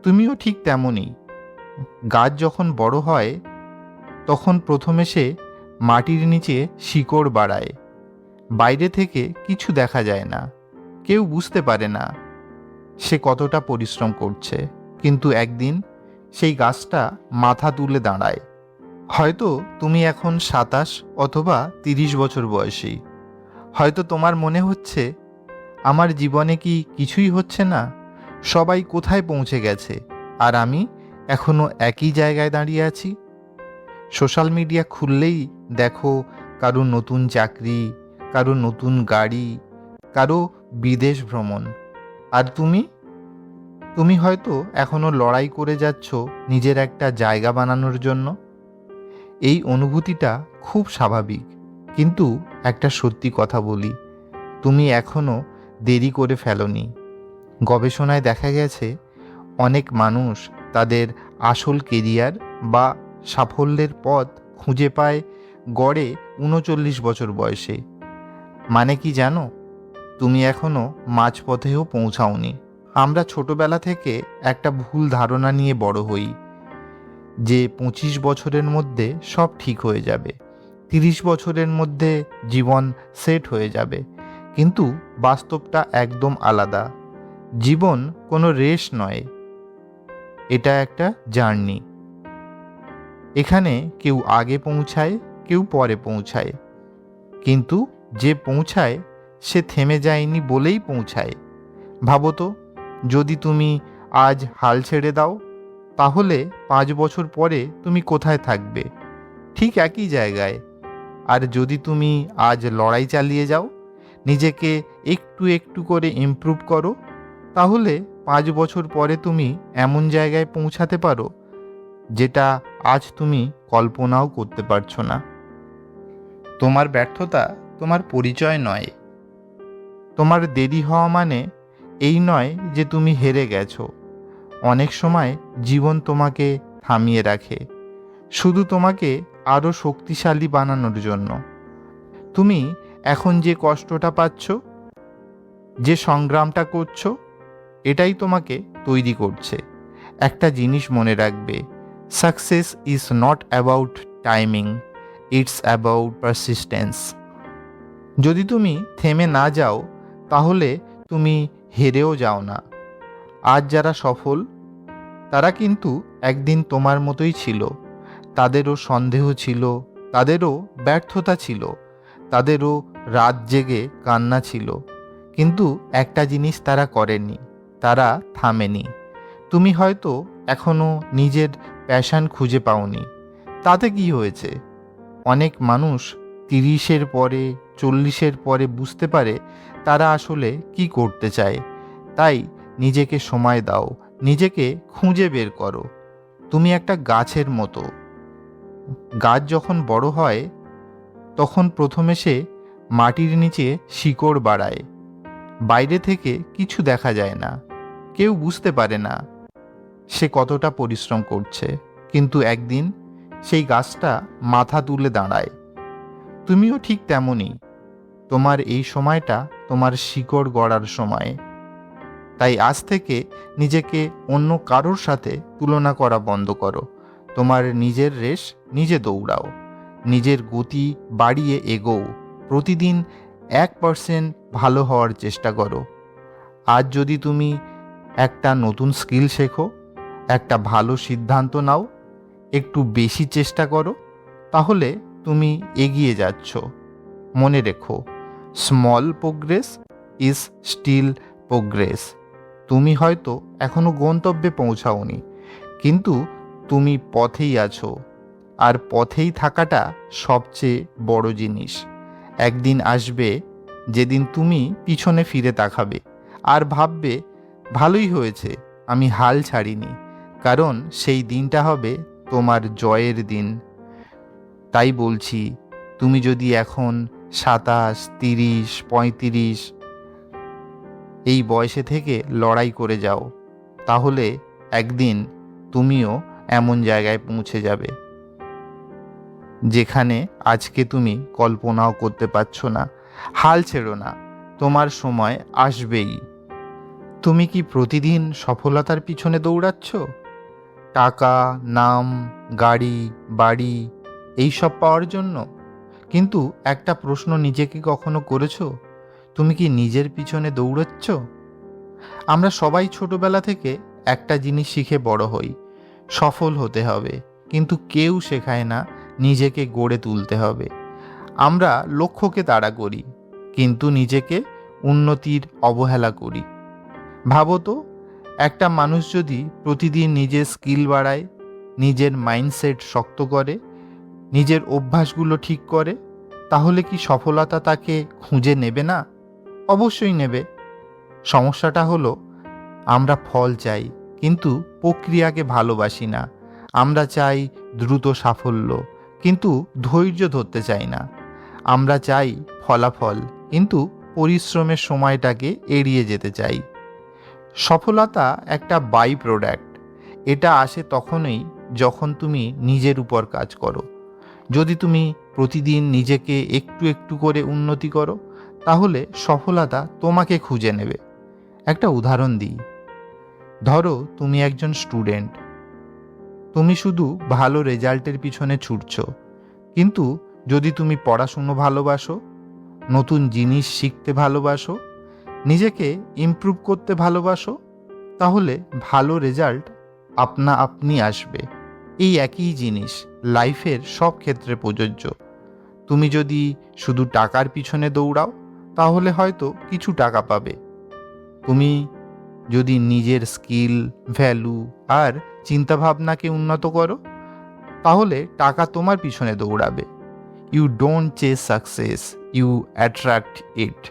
তুমিও ঠিক তেমনই। গাছ যখন বড় হয় তখন প্রথমে সে মাটির নিচে শিকড় বাড়ায়। বাইরে থেকে কিছু দেখা যায় না, কেউ বুঝতে পারে না সে কতটা পরিশ্রম করছে। কিন্তু একদিন সেই গাছটা মাথা তুলে দাঁড়ায়। হয়তো তুমি এখন 27 অথবা 30 বছর বয়সী। হয়তো তোমার মনে হচ্ছে, আমার জীবনে কি কিছুই হচ্ছে না, সবাই কোথায় পৌঁছে গেছে আর আমি এখনো একই জায়গায় দাঁড়িয়ে আছি। সোশ্যাল মিডিয়া খুললেই দেখো কারো নতুন চাকরি, কারো নতুন গাড়ি, কারো বিদেশ ভ্রমণ। আর তুমি হয়তো এখনো লড়াই করে যাচ্ছ নিজের একটা জায়গা বানানোর জন্য। এই অনুভূতিটা খুব স্বাভাবিক, কিন্তু একটা সত্যি কথা বলি, তুমি এখনো দেরি করে ফেলোনি। গবেষণায় দেখা গেছে অনেক মানুষ তাদের আসল কেরিয়ার বা সাফল্যের পথ খুঁজে পায় গড়ে 39 বছর বয়সে। মানে কি জানো, তুমি এখনো মাঝপথেও পৌঁছাওনি। আমরা ছোটবেলা থেকে একটা ভুল ধারণা নিয়ে বড় হই যে 25 বছরের মধ্যে সব ঠিক হয়ে যাবে, 30 বছরের মধ্যে জীবন সেট হয়ে যাবে। কিন্তু বাস্তবটা একদম আলাদা। জীবন কোনো রেস নয়, এটা একটা জার্নি। এখানে কেউ আগে পৌঁছায়, কেউ পরে পৌঁছায়, কিন্তু যে পৌঁছায় সে থেমে যায়নি বলেই পৌঁছায়। ভাবো তো, যদি তুমি আজ হাল ছেড়ে দাও, তাহলে 5 বছর পরে তুমি কোথায় থাকবে? ঠিক একই জায়গায়। আর যদি তুমি আজ লড়াই চালিয়ে যাও, নিজেকে একটু একটু করে ইমপ্রুভ করো, তাহলে 5 বছর পরে তুমি এমন জায়গায় পৌঁছাতে পারো যেটা আজ তুমি কল্পনাও করতে পারছো না। তোমার ব্যর্থতা তোমার পরিচয় নয়। তোমার দেরি হওয়া মানে এই নয় যে তুমি হেরে গেছো। অনেক সময় জীবন তোমাকে থামিয়ে রাখে, শুধু তোমাকে আরও শক্তিশালী বানানোর জন্য। তুমি এখন যে কষ্টটা পাচ্ছ, যে সংগ্রামটা করছো, এটাই তোমাকে তৈরি করছে। একটা জিনিস মনে রাখবে, success is not about timing, it's about persistence. যদি তুমি থেমে না যাও, তাহলে তুমি হেরেও যাও না। আজ যারা সফল, তারা কিন্তু একদিন তোমার মতোই ছিল। তাদেরও সন্দেহ ছিল, তাদেরও ব্যর্থতা ছিল, তাদেরও রাত জেগে কান্না ছিল। কিন্তু একটা জিনিস তারা করেনি, তারা থামেনি। তুমি হয়তো এখনো নিজের প্যাশন খুঁজে পাওনি, তাতে কি হয়েছে? অনেক মানুষ 30-এর পরে, 40-এর পরে বুঝতে পারে তারা আসলে কি করতে চায়। তাই নিজেকে সময় দাও, নিজেকে খুঁজে বের করো। তুমি একটা গাছের মতো। গাছ যখন বড় হয় তখন প্রথমে সে মাটির নিচে শিকড় বাড়ায়। বাইরে থেকে কিছু দেখা যায় না, কেউ বুঝতে পারে না সে কতটা পরিশ্রম করছে। কিন্তু একদিন সেই গাছটা মাথা তুলে দাঁড়ায়। তুমিও ঠিক তেমনই। তোমার এই সময়টা তোমার শিকড় গড়ার সময়। তাই আজ থেকে নিজেকে অন্য কারোর সাথে তুলনা করা বন্ধ করো। তোমার নিজের রেস নিজে দৌড়াও, নিজের গতি বাড়িয়ে এগোও। প্রতিদিন 1% ভালো হওয়ার চেষ্টা করো। আজ যদি তুমি একটা নতুন স্কিল শেখো, একটা ভালো সিদ্ধান্ত নাও, একটু বেশি চেষ্টা করো, তাহলে তুমি এগিয়ে যাচ্ছ। মনে রেখো, small progress is still progress. তুমি হয়তো এখনো গন্তব্যে পৌঁছাওনি, কিন্তু তুমি পথেই আছো। আর পথেই থাকাটা সবচেয়ে বড় জিনিস। একদিন আসবে যেদিন তুমি পিছনে ফিরে তাকাবে আর ভাববে, ভালোই হয়েছে আমি হাল ছাড়িনি। কারণ সেই দিনটা হবে তোমার জয়ের দিন। তাই বলছি, তুমি যদি এখন 27, 30, 35 এই বয়সে থেকে লড়াই করে যাও, তাহলে একদিন তুমিও এমন জায়গায় পৌঁছে যাবে যেখানে আজকে তুমি কল্পনাও করতে পারছো না। হাল ছেড়ো না, তোমার সময় আসবেই। তুমি কি প্রতিদিন সফলতার পিছনে দৌড়াচ্ছ? টাকা, নাম, গাড়ি, বাড়ি এইসব পাওয়ার জন্য? কিন্তু একটা প্রশ্ন নিজেকে কখনো করেছো, তুমি কি নিজের পিছনে দৌড়াচ্ছ? আমরা সবাই ছোটবেলা থেকে একটা জিনিস শিখে বড় হই, সফল হতে হবে, কিন্তু কেউ শেখায় না নিজেকে গড়ে তুলতে হবে। আমরা লক্ষ্যকে তাড়া করি, কিন্তু নিজেকে উন্নতির অবহেলা করি। ভাবো তো, একটা মানুষ যদি প্রতিদিন নিজের স্কিল বাড়ায়, নিজের মাইন্ডসেট শক্ত করে, নিজের অভ্যাসগুলো ঠিক করে, তাহলে কি সফলতা তাকে খুঁজে নেবে না? অবশ্যই নেবে। সমস্যাটা হলো, আমরা ফল চাই, কিন্তু প্রক্রিয়াকে ভালোবাসি না। আমরা চাই দ্রুত সাফল্য, কিন্তু ধৈর্য ধরতে চাই না। আমরা চাই ফলাফল, কিন্তু পরিশ্রমের সময়টাকে এড়িয়ে যেতে চাই। সফলতা একটা বাই প্রোডাক্ট। এটা আসে তখনই যখন তুমি নিজের উপর কাজ করো। যদি তুমি প্রতিদিন নিজেকে একটু একটু করে উন্নতি করো, তাহলে সফলতা তোমাকে খুঁজে নেবে। একটা উদাহরণ দিই। ধরো তুমি একজন স্টুডেন্ট, তুমি শুধু ভালো রেজাল্টের পিছনে ছুটছো। কিন্তু যদি তুমি পড়াশুনো ভালোবাসো, নতুন জিনিস শিখতে ভালোবাসো, নিজেকে ইমপ্রুভ করতে ভালোবাসো, তাহলে ভালো রেজাল্ট আপনা আপনি আসবে। এই একই জিনিস লাইফের সব ক্ষেত্রে প্রযোজ্য। তুমি যদি শুধু টাকার পিছনে দৌড়াও, তাহলে হয়তো কিছু টাকা পাবে। তুমি যদি নিজের স্কিল, ভ্যালু আর চিন্তাভাবনাকে উন্নত করো, তাহলে টাকা তোমার পিছনে দৌড়াবে। You don't chase success, you attract it.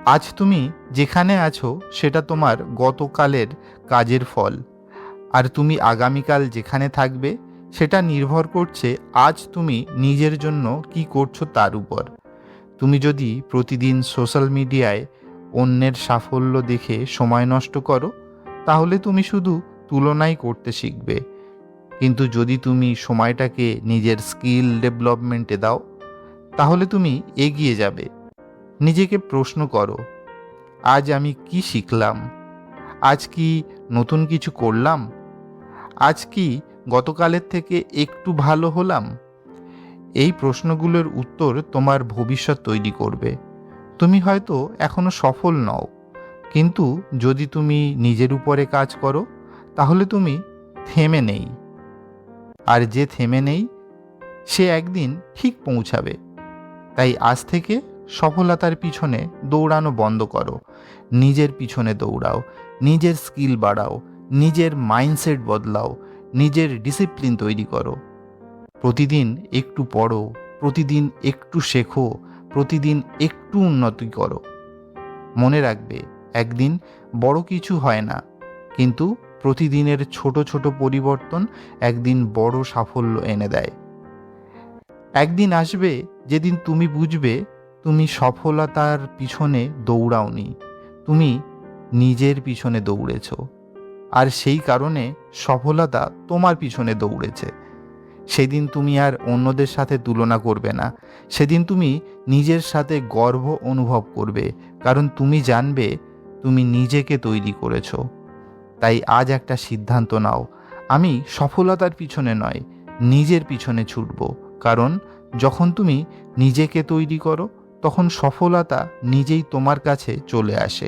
আজ তুমি যেখানে আছো সেটা তোমার গতকালের কাজের ফল, আর তুমি আগামীকাল যেখানে থাকবে সেটা নির্ভর করছে আজ তুমি নিজের জন্য কি করছো তার উপর। তুমি যদি প্রতিদিন সোশ্যাল মিডিয়ায় অন্যের সাফল্য দেখে সময় নষ্ট করো, তাহলে তুমি শুধু তুলনাই করতে শিখবে। কিন্তু যদি তুমি সময়টাকে নিজের স্কিল ডেভেলপমেন্টে দাও, তাহলে তুমি এগিয়ে যাবে। নিজেকে প্রশ্ন করো, আজ আমি কি শিখলাম? আজ কি নতুন কিছু করলাম? আজ কি গতকালের থেকে একটু ভালো হলাম? এই প্রশ্নগুলোর উত্তর তোমার ভবিষ্যৎ তৈরি করবে। তুমি হয়তো এখনো সফল নও, কিন্তু যদি তুমি নিজের উপরে কাজ করো, তাহলে তুমি থেমে নেই। আর যে থেমে নেই, সে একদিন ঠিক পৌঁছাবে। তাই আজ থেকে সফলতার পিছনে দৌড়ানো বন্ধ করো। নিজের পিছনে দৌড়াও, নিজের স্কিল বাড়াও, নিজের মাইন্ডসেট বদলাও, নিজের ডিসিপ্লিন তৈরি করো। প্রতিদিন একটু পড়ো, প্রতিদিন একটু শেখো, প্রতিদিন একটু উন্নতি করো। মনে রাখবে, একদিন বড় কিছু হয় না, কিন্তু প্রতিদিনের ছোট ছোট পরিবর্তন একদিন বড় সাফল্য এনে দেয়। একদিন আসবে যেদিন তুমি বুঝবে তুমি সফলতার পিছনে দৌড়াওনি, তুমি নিজের পিছনে দৌড়েছ। আর সেই কারণে সফলতা তোমার পিছনে দৌড়েছে। সেদিন তুমি আর অন্যদের সাথে তুলনা করবে না। সেদিন তুমি নিজের সাথে গর্ব অনুভব করবে, কারণ তুমি জানবে তুমি নিজেকে তৈরি করেছ। তাই আজ একটা সিদ্ধান্ত নাও, আমি সফলতার পিছনে নয়, নিজের পিছনে ছুটব। কারণ যখন তুমি নিজেকে তৈরি করো, তখন সফলতা নিজেই তোমার কাছে চলে আসে।